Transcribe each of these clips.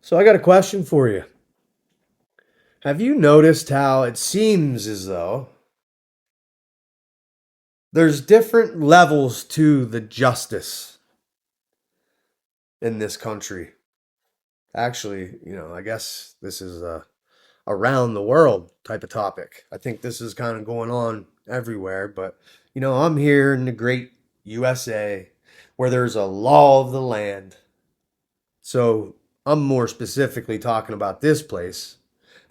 So I got a question for you. Have you noticed how it seems as though there's different levels to the justice in this country? Actually, I guess this is a around the world type of topic. I think this is kind of going on everywhere, but I'm here in the great USA where there's a law of the land. So I'm more specifically talking about this place,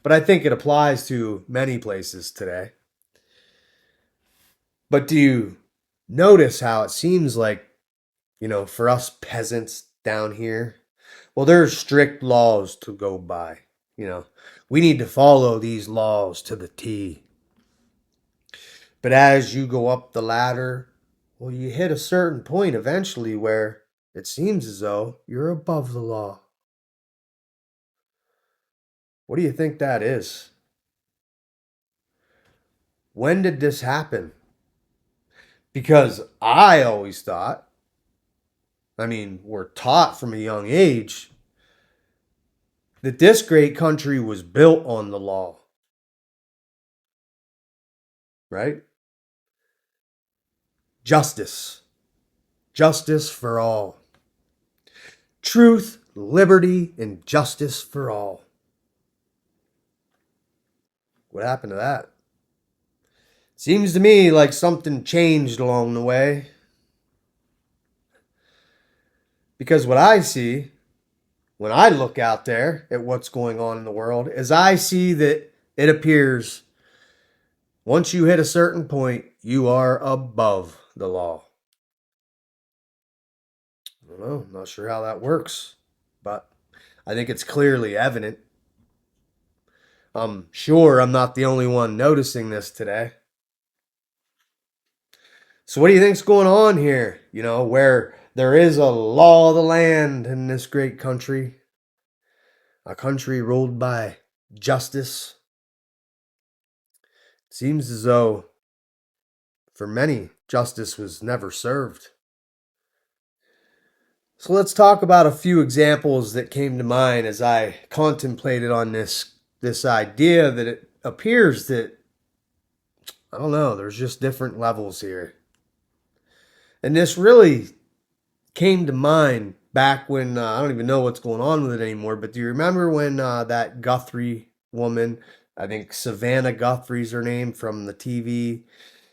but I think it applies to many places today. But do you notice how it seems like, for us peasants down here, well, there's strict laws to go by. You know, we need to follow these laws to the T. But as you go up the ladder, well, you hit a certain point eventually where it seems as though you're above the law. What do you think that is? When did this happen? Because I always thought, we're taught from a young age that this great country was built on the law, right? Justice. Justice for all. Truth, liberty, and justice for all. What happened to that? Seems to me like something changed along the way. Because what I see when I look out there at what's going on in the world is I see that it appears once you hit a certain point, you are above the law. I don't know. I'm not sure how that works, but I think it's clearly evident. I'm sure I'm not the only one noticing this today. So, what do you think's going on here? Where there is a law of the land in this great country, a country ruled by justice. It seems as though for many, justice was never served. So let's talk about a few examples that came to mind as I contemplated on this idea that it appears that I don't know, there's just different levels here. And this really came to mind back when I don't even know what's going on with it anymore, but do you remember when that Guthrie woman, I think Savannah Guthrie's her name from the TV,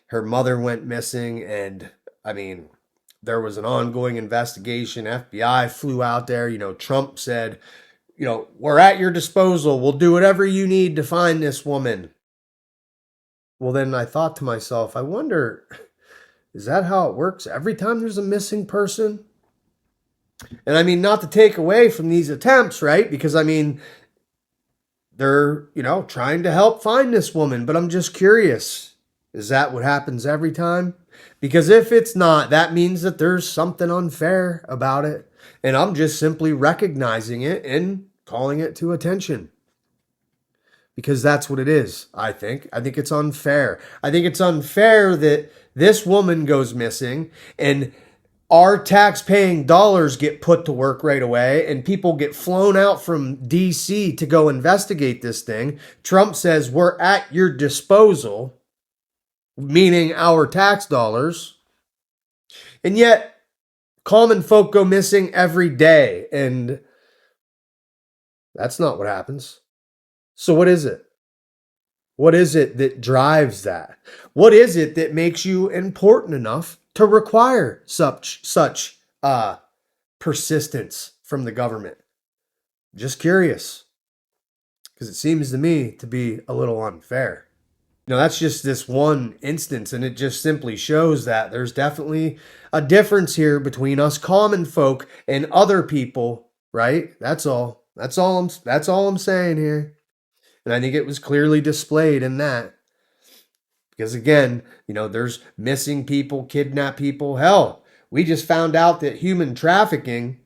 her mother went missing, and there was an ongoing investigation. FBI flew out there. Trump said, we're at your disposal. We'll do whatever you need to find this woman. Well, then I thought to myself, I wonder, is that how it works every time there's a missing person? And not to take away from these attempts, right? Because they're, trying to help find this woman, but I'm just curious. Is that what happens every time? Because if it's not, that means that there's something unfair about it. And I'm just simply recognizing it and calling it to attention. Because that's what it is, I think. I think it's unfair. I think it's unfair that this woman goes missing and our tax-paying dollars get put to work right away and people get flown out from DC to go investigate this thing. Trump says we're at your disposal, meaning our tax dollars. And yet, common folk go missing every day, and that's not what happens. So what is it? What is it that drives that? What is it that makes you important enough to require such persistence from the government? Just curious, because it seems to me to be a little unfair. That's just this one instance, and it just simply shows that there's definitely a difference here between us common folk and other people, right? That's all. That's all I'm saying here. And I think it was clearly displayed in that. Because again, there's missing people, kidnapped people. Hell, we just found out that human trafficking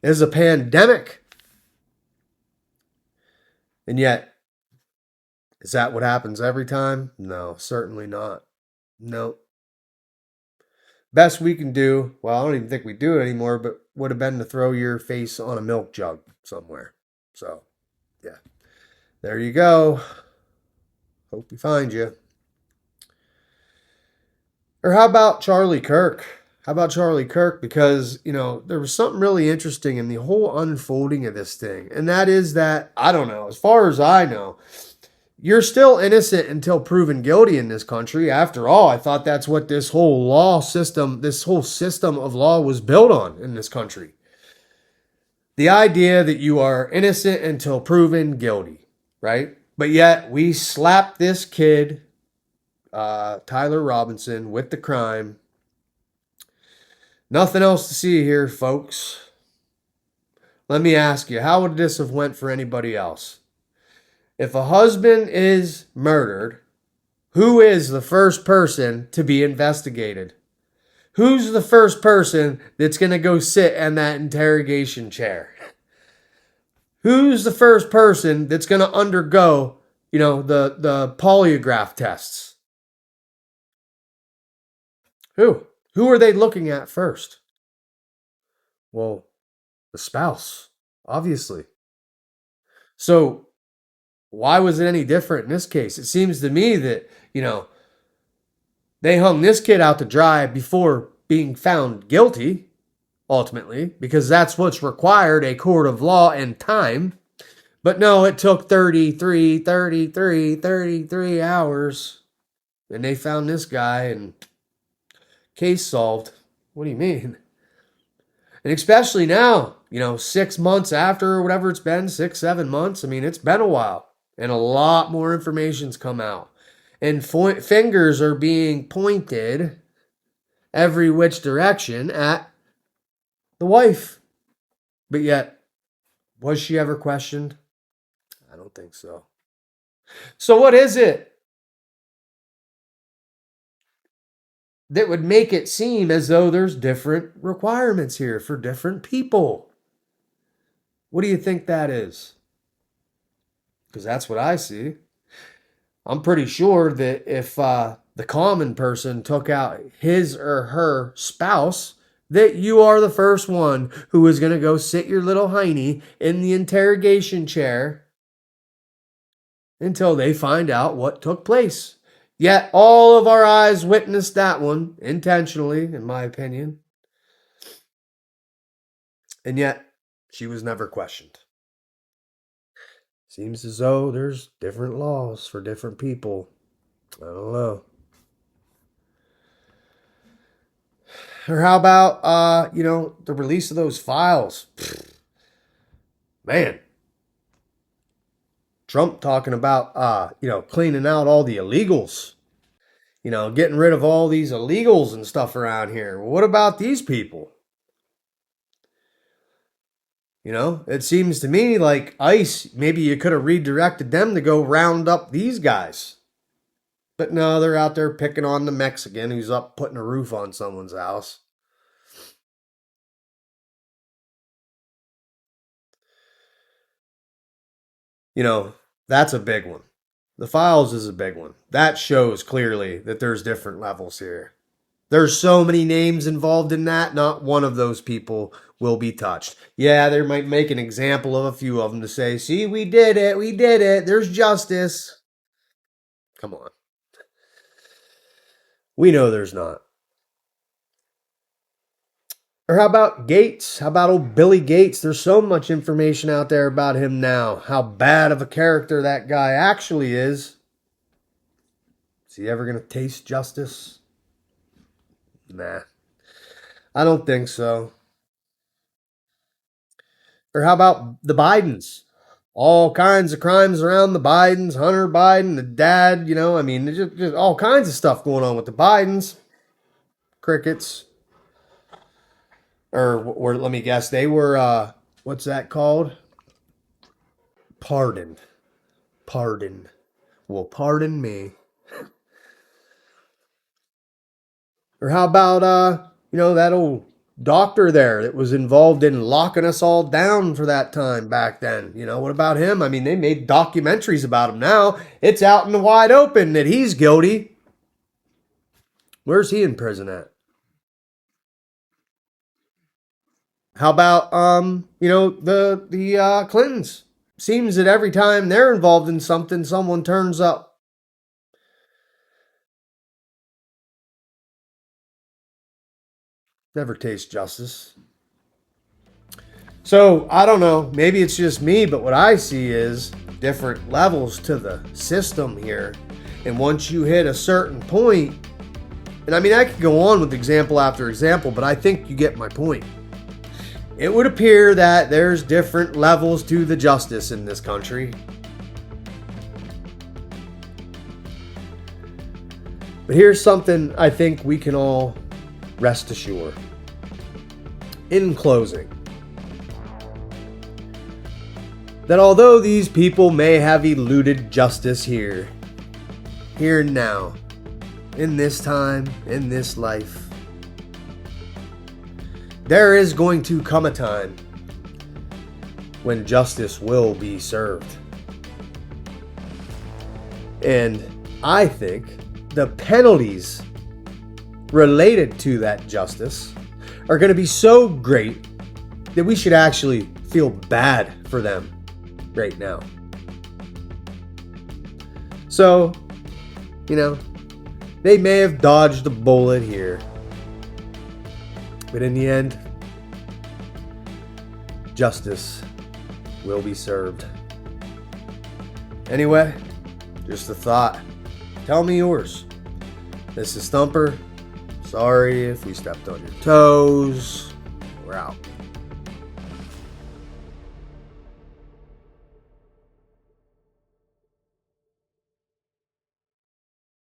is a pandemic. And yet, is that what happens every time? No, certainly not. No. Best we can do, well, I don't even think we do it anymore, but would have been to throw your face on a milk jug somewhere. So, yeah, there you go. Hope he finds you. Or how about Charlie Kirk? How about Charlie Kirk? Because, there was something really interesting in the whole unfolding of this thing. And that is that, I don't know, as far as I know, you're still innocent until proven guilty in this country. After all, I thought that's what this whole law system, this whole system of law was built on in this country. The idea that you are innocent until proven guilty, right? But yet we slap this kid, Tyler Robinson, with the crime. Nothing else to see here, folks. Let me ask you, how would this have went for anybody else? If a husband is murdered, who is the first person to be investigated? Who's the first person that's going to go sit in that interrogation chair? Who's the first person that's going to undergo, the polygraph tests? Who? Who are they looking at first? Well, the spouse, obviously. So why was it any different in this case? It seems to me that, they hung this kid out to dry before being found guilty, ultimately, because that's what's required, a court of law and time. But no, it took 33 hours. And they found this guy and case solved. What do you mean? And especially now, 6 months after or whatever it's been, 6, 7 months. I mean, it's been a while. And a lot more information's come out. And fingers are being pointed every which direction at the wife. But yet, was she ever questioned? I don't think so. So what is it that would make it seem as though there's different requirements here for different people? What do you think that is? Because that's what I see. I'm pretty sure that if the common person took out his or her spouse, that you are the first one who is going to go sit your little hiney in the interrogation chair until they find out what took place. Yet all of our eyes witnessed that one, intentionally, in my opinion. And yet, she was never questioned. Seems as though there's different laws for different people. I don't know. Or how about, the release of those files? Man. Trump talking about, cleaning out all the illegals. Getting rid of all these illegals and stuff around here. What about these people? It seems to me like ICE, maybe you could have redirected them to go round up these guys. But no, they're out there picking on the Mexican who's up putting a roof on someone's house. That's a big one. The files is a big one. That shows clearly that there's different levels here. There's so many names involved in that, not one of those people will be touched. Yeah, they might make an example of a few of them to say, see, we did it, there's justice. Come on. We know there's not. Or how about Gates? How about old Billy Gates? There's so much information out there about him now. How bad of a character that guy actually is. Is he ever going to taste justice? Nah. I don't think so. Or how about the Bidens? All kinds of crimes around the Bidens, Hunter Biden, the dad, there's just all kinds of stuff going on with the Bidens. Crickets. Or let me guess, they were, what's that called? Pardoned. Pardon. Well, pardon me. Or how about, that old doctor there that was involved in locking us all down for that time back then? What about him? I mean, they made documentaries about him now. It's out in the wide open that he's guilty. Where's he in prison at? How about, the Clintons? Seems that every time they're involved in something, someone turns up. Never taste justice. So, I don't know. Maybe it's just me, but what I see is different levels to the system here. And once you hit a certain point, and I mean, I could go on with example after example, but I think you get my point. It would appear that there's different levels to the justice in this country. But here's something I think we can all rest assured. In closing, that although these people may have eluded justice here and now, in this time, in this life, there is going to come a time when justice will be served. And I think the penalties related to that justice are going to be so great that we should actually feel bad for them right now. So, they may have dodged a bullet here, but in the end, justice will be served. Anyway, just a thought. Tell me yours. This is Thumper. Sorry if we stepped on your toes. We're out.